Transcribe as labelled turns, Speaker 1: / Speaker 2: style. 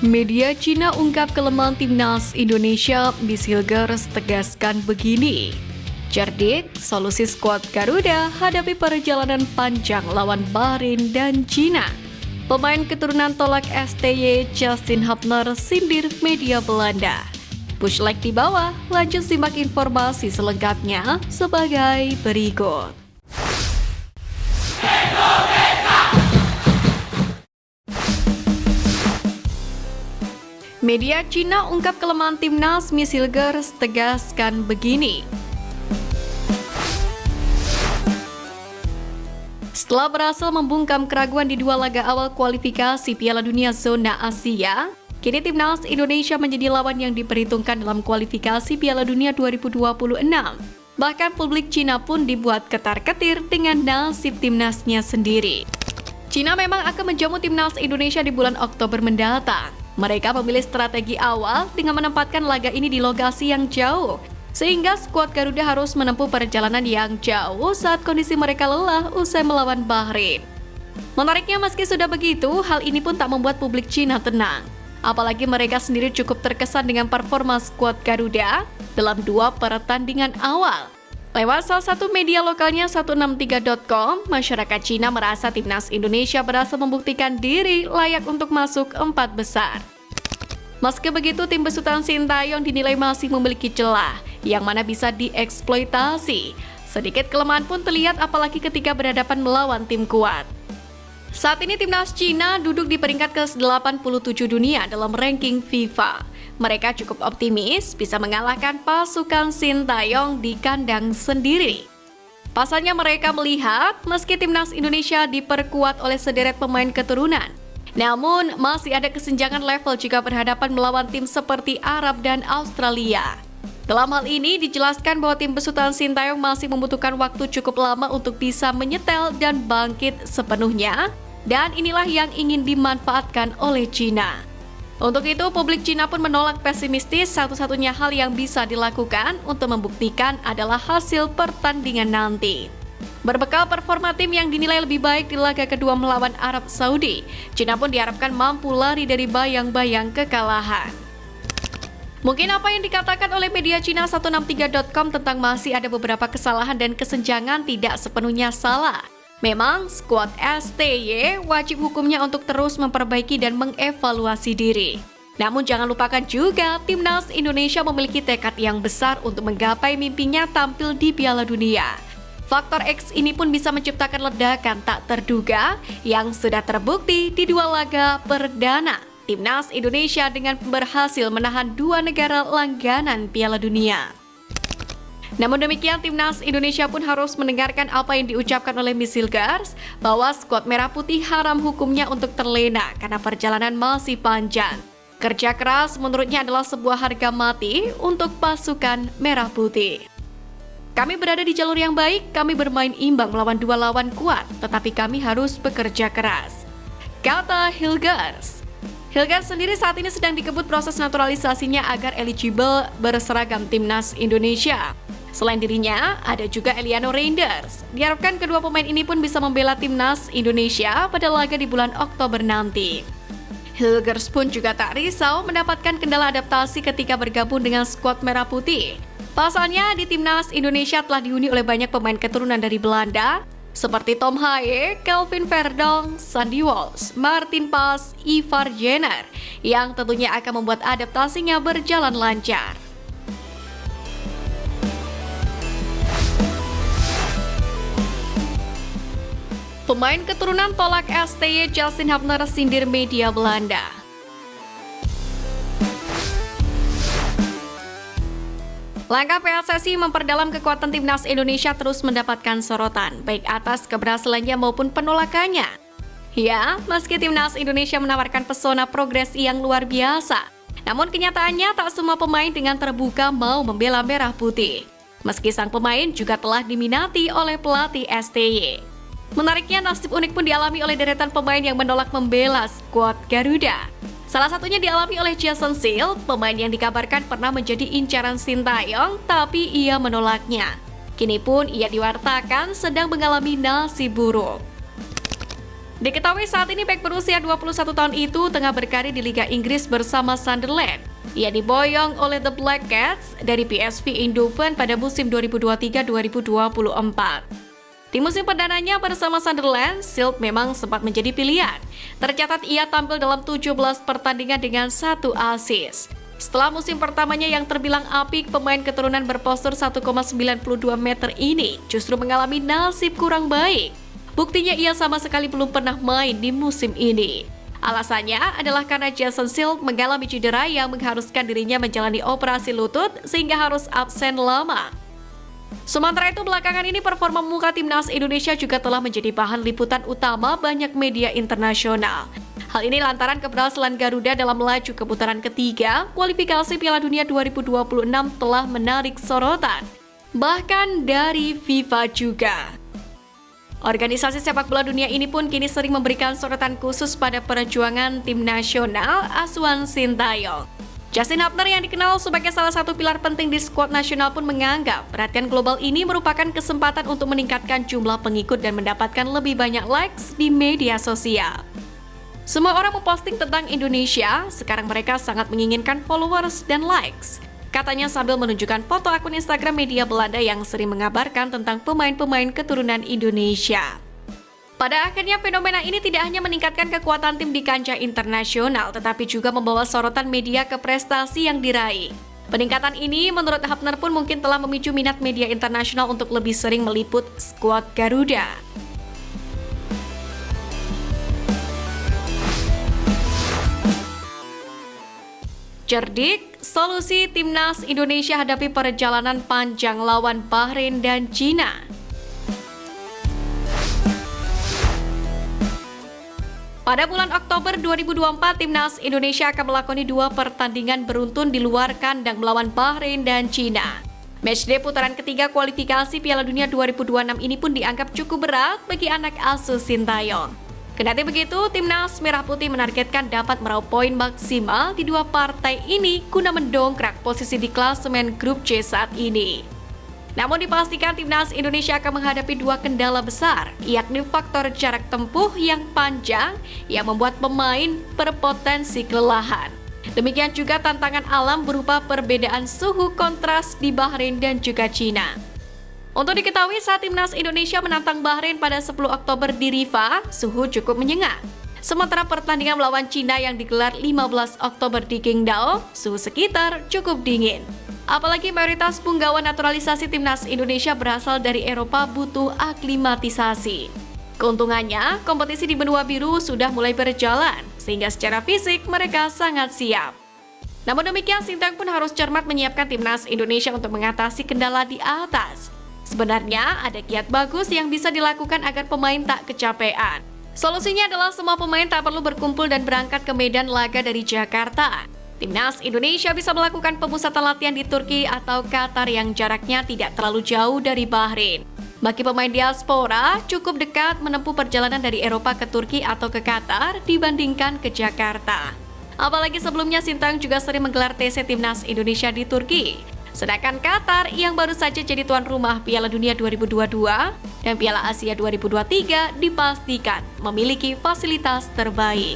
Speaker 1: Media Cina ungkap kelemahan timnas Indonesia, Miss Hilgers tegaskan begini. Cerdik, solusi skuad Garuda hadapi perjalanan panjang lawan Bahrain dan Cina. Pemain keturunan tolak STY Justin Hubner sindir media Belanda. Push like di bawah, lanjut simak informasi selengkapnya sebagai berikut. Media Cina ungkap kelemahan timnas, Miss Hilgers tegaskan begini. Setelah berhasil membungkam keraguan di dua laga awal kualifikasi Piala Dunia Zona Asia, kini timnas Indonesia menjadi lawan yang diperhitungkan dalam kualifikasi Piala Dunia 2026. Bahkan publik Cina pun dibuat ketar-ketir dengan nasib timnasnya sendiri. Cina memang akan menjamu timnas Indonesia di bulan Oktober mendatang. Mereka memilih strategi awal dengan menempatkan laga ini di lokasi yang jauh, sehingga skuad Garuda harus menempuh perjalanan yang jauh saat kondisi mereka lelah usai melawan Bahrain. Menariknya, meski sudah begitu, hal ini pun tak membuat publik Cina tenang. Apalagi mereka sendiri cukup terkesan dengan performa skuad Garuda dalam dua pertandingan awal. Lewat salah satu media lokalnya 163.com, masyarakat Cina merasa timnas Indonesia berhasil membuktikan diri layak untuk masuk 4 besar. Meski begitu, tim besutan Sintayong dinilai masih memiliki celah yang mana bisa dieksploitasi. Sedikit kelemahan pun terlihat apalagi ketika berhadapan melawan tim kuat. Saat ini timnas Cina duduk di peringkat ke-87 dunia dalam ranking FIFA. Mereka cukup optimis bisa mengalahkan pasukan Sintayong di kandang sendiri. Pasalnya mereka melihat meski timnas Indonesia diperkuat oleh sederet pemain keturunan, namun masih ada kesenjangan level jika berhadapan melawan tim seperti Arab dan Australia. Dalam hal ini dijelaskan bahwa tim besutan Sintayong masih membutuhkan waktu cukup lama untuk bisa menyetel dan bangkit sepenuhnya, dan inilah yang ingin dimanfaatkan oleh Cina. Untuk itu, publik Cina pun menolak pesimistis. Satu-satunya hal yang bisa dilakukan untuk membuktikan adalah hasil pertandingan nanti. Berbekal performa tim yang dinilai lebih baik di laga kedua melawan Arab Saudi, Cina pun diharapkan mampu lari dari bayang-bayang kekalahan. Mungkin apa yang dikatakan oleh media Cina 163.com tentang masih ada beberapa kesalahan dan kesenjangan tidak sepenuhnya salah. Memang, skuad STY wajib hukumnya untuk terus memperbaiki dan mengevaluasi diri. Namun jangan lupakan juga, timnas Indonesia memiliki tekad yang besar untuk menggapai mimpinya tampil di Piala Dunia. Faktor X ini pun bisa menciptakan ledakan tak terduga yang sudah terbukti di dua laga perdana timnas Indonesia dengan berhasil menahan dua negara langganan Piala Dunia. Namun demikian, timnas Indonesia pun harus mendengarkan apa yang diucapkan oleh Miss Hilgers bahwa skuad merah putih haram hukumnya untuk terlena karena perjalanan masih panjang. Kerja keras menurutnya adalah sebuah harga mati untuk pasukan merah putih. Kami berada di jalur yang baik, kami bermain imbang melawan dua lawan kuat, tetapi kami harus bekerja keras, kata Hilgers. Hilgers sendiri saat ini sedang dikebut proses naturalisasinya agar eligible berseragam timnas Indonesia. Selain dirinya, ada juga Eliano Reinders. Diharapkan kedua pemain ini pun bisa membela timnas Indonesia pada laga di bulan Oktober nanti. Hilgers pun juga tak risau mendapatkan kendala adaptasi ketika bergabung dengan skuad merah putih. Pasalnya di timnas Indonesia telah dihuni oleh banyak pemain keturunan dari Belanda, seperti Tom Haye, Kelvin Verdonk, Sandy Walsh, Martin Pas, Ivar Jenner, yang tentunya akan membuat adaptasinya berjalan lancar. Pemain keturunan tolak STY Justin Hubner sindir media Belanda. Langkah PSSI memperdalam kekuatan timnas Indonesia terus mendapatkan sorotan, baik atas keberhasilannya maupun penolakannya. Ya, meski timnas Indonesia menawarkan pesona progresi yang luar biasa, namun kenyataannya tak semua pemain dengan terbuka mau membela merah putih. Meski sang pemain juga telah diminati oleh pelatih STY. Menariknya, nasib unik pun dialami oleh deretan pemain yang menolak membela skuad Garuda. Salah satunya dialami oleh Jason Seal, pemain yang dikabarkan pernah menjadi incaran Sintayong, tapi ia menolaknya. Kini pun ia diwartakan sedang mengalami nasib buruk. Diketahui saat ini bek berusia 21 tahun itu tengah berkarir di Liga Inggris bersama Sunderland. Ia diboyong oleh The Black Cats dari PSV Eindhoven pada musim 2023-2024. Di musim perdananya bersama Sunderland, Silk memang sempat menjadi pilihan. Tercatat ia tampil dalam 17 pertandingan dengan 1 assist. Setelah musim pertamanya yang terbilang apik, pemain keturunan berpostur 1,92 meter ini justru mengalami nasib kurang baik. Buktinya ia sama sekali belum pernah main di musim ini. Alasannya adalah karena Jason Silk mengalami cedera yang mengharuskan dirinya menjalani operasi lutut sehingga harus absen lama. Sementara itu belakangan ini performa muka timnas Indonesia juga telah menjadi bahan liputan utama banyak media internasional. Hal ini lantaran keberhasilan Garuda dalam melaju ke putaran ketiga kualifikasi Piala Dunia 2026 telah menarik sorotan, bahkan dari FIFA juga. Organisasi sepak bola dunia ini pun kini sering memberikan sorotan khusus pada perjuangan tim nasional Asuhan Sintayong. Justin Hubner yang dikenal sebagai salah satu pilar penting di skuad nasional pun menganggap perhatian global ini merupakan kesempatan untuk meningkatkan jumlah pengikut dan mendapatkan lebih banyak likes di media sosial. Semua orang memposting tentang Indonesia, sekarang mereka sangat menginginkan followers dan likes. Katanya sambil menunjukkan foto akun Instagram media Belanda yang sering mengabarkan tentang pemain-pemain keturunan Indonesia. Pada akhirnya fenomena ini tidak hanya meningkatkan kekuatan tim di kancah internasional, tetapi juga membawa sorotan media ke prestasi yang diraih. Peningkatan ini menurut Hubner pun mungkin telah memicu minat media internasional untuk lebih sering meliput skuad Garuda. Cerdik, solusi timnas Indonesia hadapi perjalanan panjang lawan Bahrain dan Cina. Pada bulan Oktober 2024, timnas Indonesia akan melakoni 2 pertandingan beruntun di luar kandang melawan Bahrain dan Cina. Matchday putaran ketiga kualifikasi Piala Dunia 2026 ini pun dianggap cukup berat bagi anak asuh Sintayong. Kendati begitu, timnas Merah Putih menargetkan dapat meraup poin maksimal di 2 partai ini guna mendongkrak posisi di klasemen grup C saat ini. Namun dipastikan timnas Indonesia akan menghadapi 2 kendala besar, yakni faktor jarak tempuh yang panjang yang membuat pemain berpotensi kelelahan. Demikian juga tantangan alam berupa perbedaan suhu kontras di Bahrain dan juga Cina. Untuk diketahui saat timnas Indonesia menantang Bahrain pada 10 Oktober di Rifa, suhu cukup menyengat. Sementara pertandingan melawan Cina yang digelar 15 Oktober di Qingdao, suhu sekitar cukup dingin. Apalagi mayoritas punggawa naturalisasi timnas Indonesia berasal dari Eropa butuh aklimatisasi. Keuntungannya, kompetisi di benua biru sudah mulai berjalan, sehingga secara fisik mereka sangat siap. Namun demikian, Sintayong pun harus cermat menyiapkan timnas Indonesia untuk mengatasi kendala di atas. Sebenarnya ada kiat bagus yang bisa dilakukan agar pemain tak kecapean. Solusinya adalah semua pemain tak perlu berkumpul dan berangkat ke medan laga dari Jakarta. Timnas Indonesia bisa melakukan pemusatan latihan di Turki atau Qatar yang jaraknya tidak terlalu jauh dari Bahrain. Bagi pemain diaspora, cukup dekat menempuh perjalanan dari Eropa ke Turki atau ke Qatar dibandingkan ke Jakarta. Apalagi sebelumnya Sintayong juga sering menggelar TC Timnas Indonesia di Turki. Sedangkan Qatar yang baru saja jadi tuan rumah Piala Dunia 2022 dan Piala Asia 2023 dipastikan memiliki fasilitas terbaik.